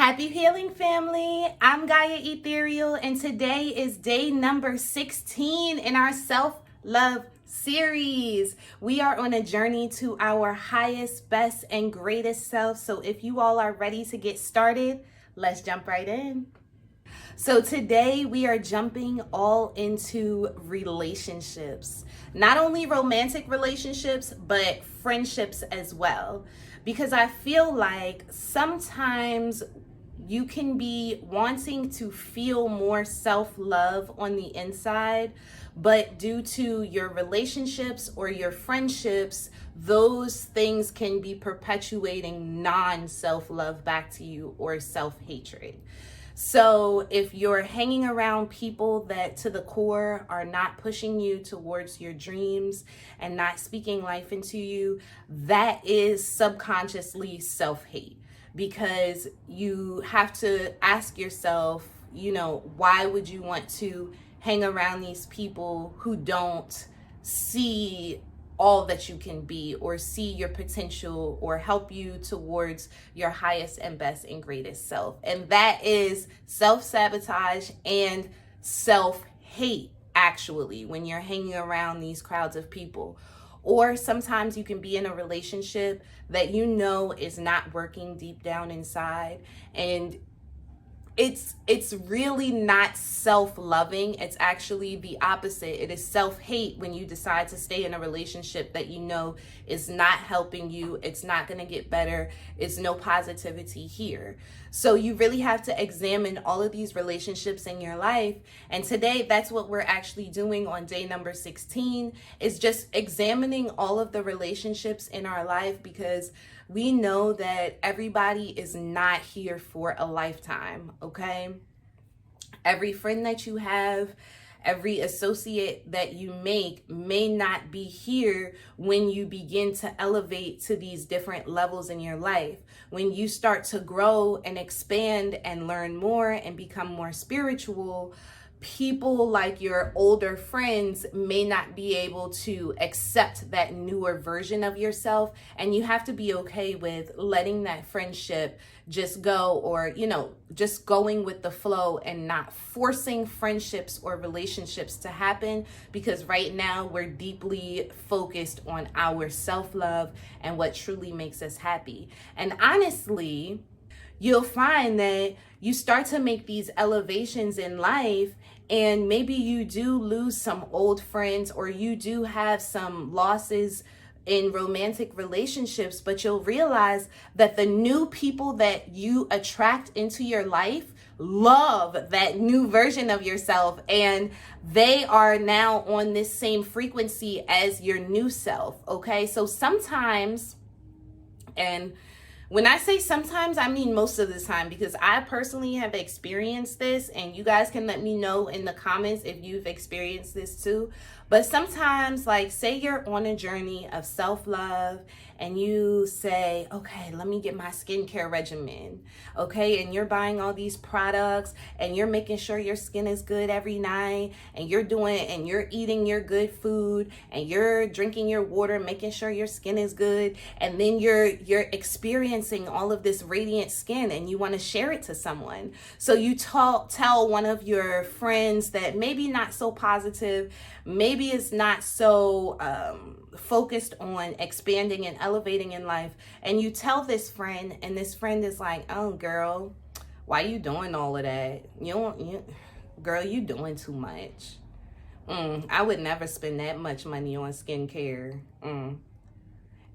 Happy healing, family. I'm Gaia Ethereal, and today is day number 16 in our self-love series. We are on a journey to our highest, best, and greatest self. So if you all are ready to get started, let's jump right in. So today we are jumping all into relationships, not only romantic relationships, but friendships as well. Because I feel like sometimes you can be wanting to feel more self-love on the inside, but due to your relationships or your friendships, those things can be perpetuating non-self-love back to you or self-hatred. So if you're hanging around people that to the core are not pushing you towards your dreams and not speaking life into you, that is subconsciously self-hate. Because you have to ask yourself, why would you want to hang around these people who don't see all that you can be or see your potential or help you towards your highest and best and greatest self? And that is self-sabotage and self-hate, actually, when you're hanging around these crowds of people. Or sometimes you can be in a relationship that you know is not working deep down inside, and it's really not self-loving. It's actually the opposite. It is self-hate when you decide to stay in a relationship that you know is not helping you. It's not going to get better. It's no positivity here. So you really have to examine all of these relationships in your life. And today, that's what we're actually doing on day number 16, is just examining all of the relationships in our life, because we know that everybody is not here for a lifetime, okay? Every friend that you have, every associate that you make may not be here when you begin to elevate to these different levels in your life. When you start to grow and expand and learn more and become more spiritual, people like your older friends may not be able to accept that newer version of yourself, and you have to be okay with letting that friendship just go, or just going with the flow and not forcing friendships or relationships to happen, because right now we're deeply focused on our self-love and what truly makes us happy. And honestly, you'll find that you start to make these elevations in life, and maybe you do lose some old friends, or you do have some losses in romantic relationships, but you'll realize that the new people that you attract into your life love that new version of yourself, and they are now on this same frequency as your new self, okay? So sometimes, and when I say sometimes, I mean most of the time, because I personally have experienced this, and you guys can let me know in the comments if you've experienced this too. But sometimes, like, say you're on a journey of self-love and you say, okay, let me get my skincare regimen, okay? And you're buying all these products and you're making sure your skin is good every night, and you're eating your good food, and you're drinking your water, making sure your skin is good. And then you're experiencing all of this radiant skin, and you want to share it to someone. So you tell one of your friends that maybe not so positive, maybe it's not so focused on expanding and elevating in life, and you tell this friend, and this friend is like, oh girl, why you doing all of that? Girl, you doing too much. I would never spend that much money on skincare.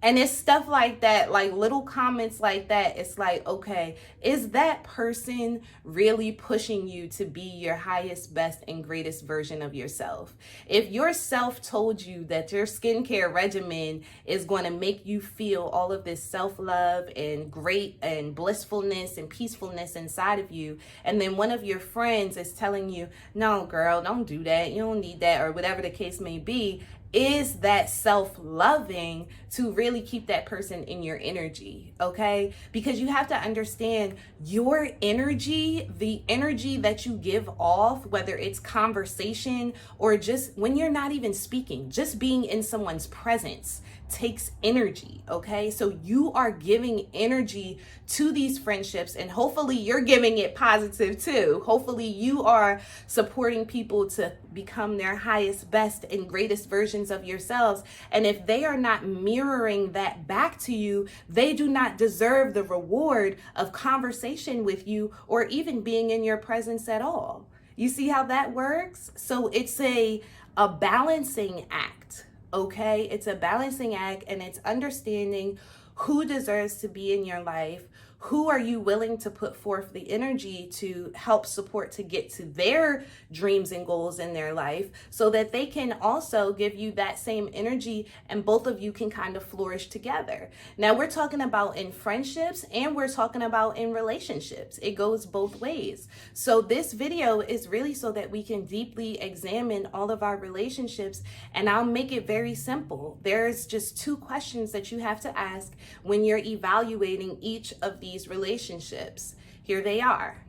And it's stuff like that, like little comments like that. It's like, okay, is that person really pushing you to be your highest, best, and greatest version of yourself? If yourself told you that your skincare regimen is going to make you feel all of this self-love and great and blissfulness and peacefulness inside of you, and then one of your friends is telling you, no, girl, don't do that, you don't need that, or whatever the case may be, is that self-loving to really keep that person in your energy, okay? Because you have to understand your energy, the energy that you give off, whether it's conversation or just when you're not even speaking, just being in someone's presence, takes energy, okay? So you are giving energy to these friendships, and hopefully you're giving it positive too. Hopefully you are supporting people to become their highest, best, and greatest versions of yourselves. And if they are not mirroring that back to you, they do not deserve the reward of conversation with you or even being in your presence at all. You see how that works? So it's a balancing act, okay? It's a balancing act, and it's understanding who deserves to be in your life. Who are you willing to put forth the energy to help support to get to their dreams and goals in their life, so that they can also give you that same energy and both of you can kind of flourish together. Now, we're talking about in friendships and we're talking about in relationships. It goes both ways. So this video is really so that we can deeply examine all of our relationships, and I'll make it very simple. There's just 2 questions that you have to ask when you're evaluating each of these relationships. Here they are.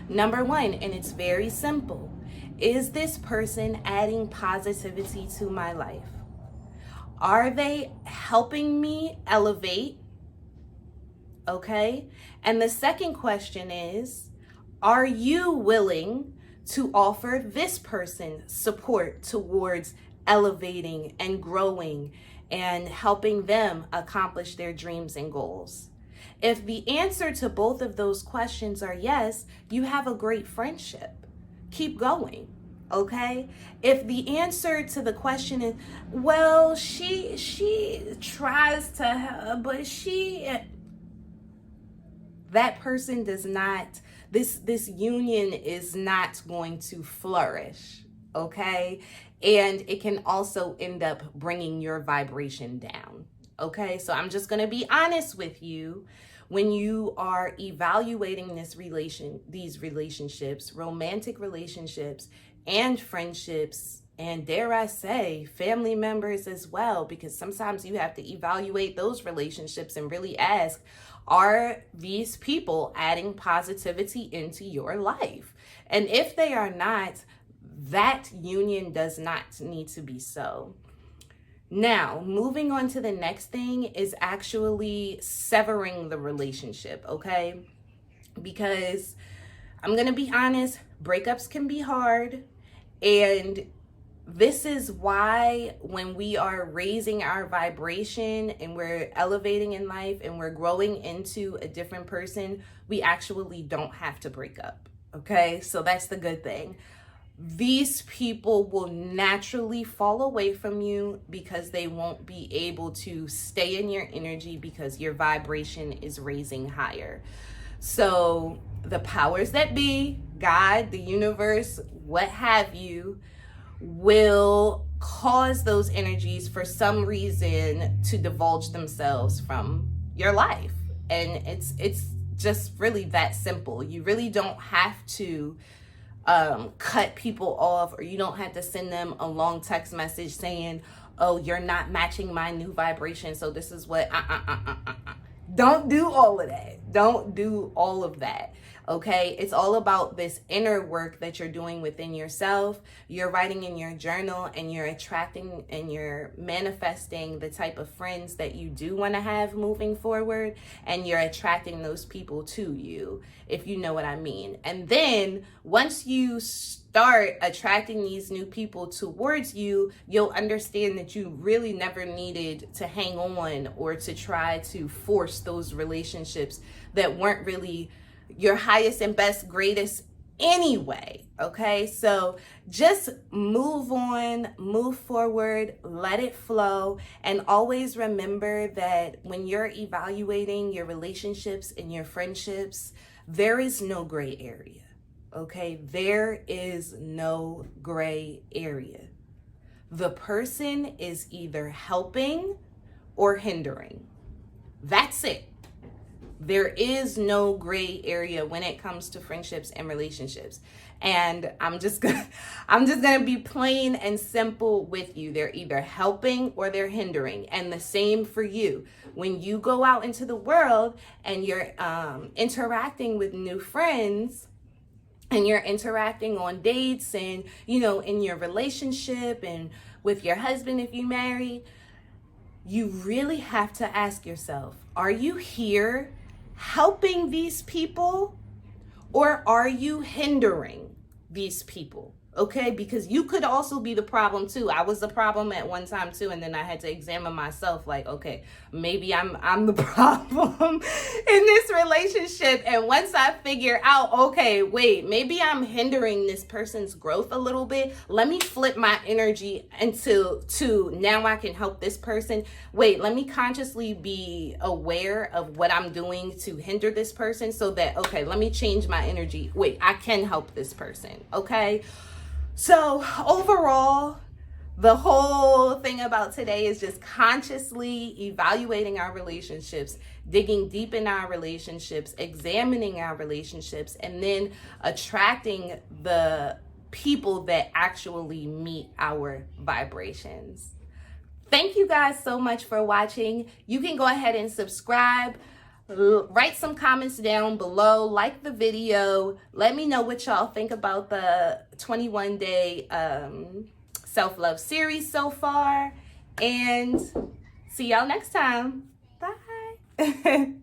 Number 1, and it's very simple. Is this person adding positivity to my life? Are they helping me elevate? Okay. And the second question is, are you willing to offer this person support towards elevating and growing and helping them accomplish their dreams and goals? If the answer to both of those questions are yes, you have a great friendship. Keep going, okay? If the answer to the question is, well, she tries to, but that person does not, this union is not going to flourish, okay? And it can also end up bringing your vibration down, okay? So I'm just going to be honest with you. When you are evaluating these relationships, romantic relationships and friendships, and dare I say, family members as well, because sometimes you have to evaluate those relationships and really ask, are these people adding positivity into your life? And if they are not, that union does not need to be so. Now, moving on to the next thing is actually severing the relationship, okay? Because I'm going to be honest, breakups can be hard. And this is why when we are raising our vibration and we're elevating in life and we're growing into a different person, we actually don't have to break up, okay? So that's the good thing. These people will naturally fall away from you because they won't be able to stay in your energy because your vibration is raising higher. So the powers that be, God, the universe, what have you, will cause those energies for some reason to divulge themselves from your life. And it's just really that simple. You really don't have to cut people off, or you don't have to send them a long text message saying, oh, you're not matching my new vibration, so this is what Don't do all of that. Don't do all of that. Okay, it's all about this inner work that you're doing within yourself. You're writing in your journal and you're attracting and you're manifesting the type of friends that you do want to have moving forward, and you're attracting those people to you, if you know what I mean. And then once you start attracting these new people towards you, you'll understand that you really never needed to hang on or to try to force those relationships that weren't really your highest and best, greatest anyway. Okay, so just move on, move forward, let it flow, and always remember that when you're evaluating your relationships and your friendships, there is no gray area. Okay, there is no gray area. The person is either helping or hindering. That's it. There is no gray area when it comes to friendships and relationships. And I'm just gonna be plain and simple with you. They're either helping or they're hindering. And the same for you. When you go out into the world and you're interacting with new friends, and you're interacting on dates and, you know, in your relationship and with your husband if you married, you really have to ask yourself, are you here helping these people, or are you hindering these people? Okay, because you could also be the problem too. I was the problem at one time too, and then I had to examine myself, like, okay, maybe I'm the problem in this relationship. And once I figure out, okay, wait, maybe I'm hindering this person's growth a little bit, let me flip my energy into now I can help this person. Wait, let me consciously be aware of what I'm doing to hinder this person, so that, okay, let me change my energy. Wait, I can help this person. Okay. So overall, the whole thing about today is just consciously evaluating our relationships, digging deep in our relationships, examining our relationships, and then attracting the people that actually meet our vibrations. Thank you guys so much for watching. You can go ahead and subscribe. Write some comments down below, like the video, let me know what y'all think about the 21-day self-love series so far, and see y'all next time. Bye.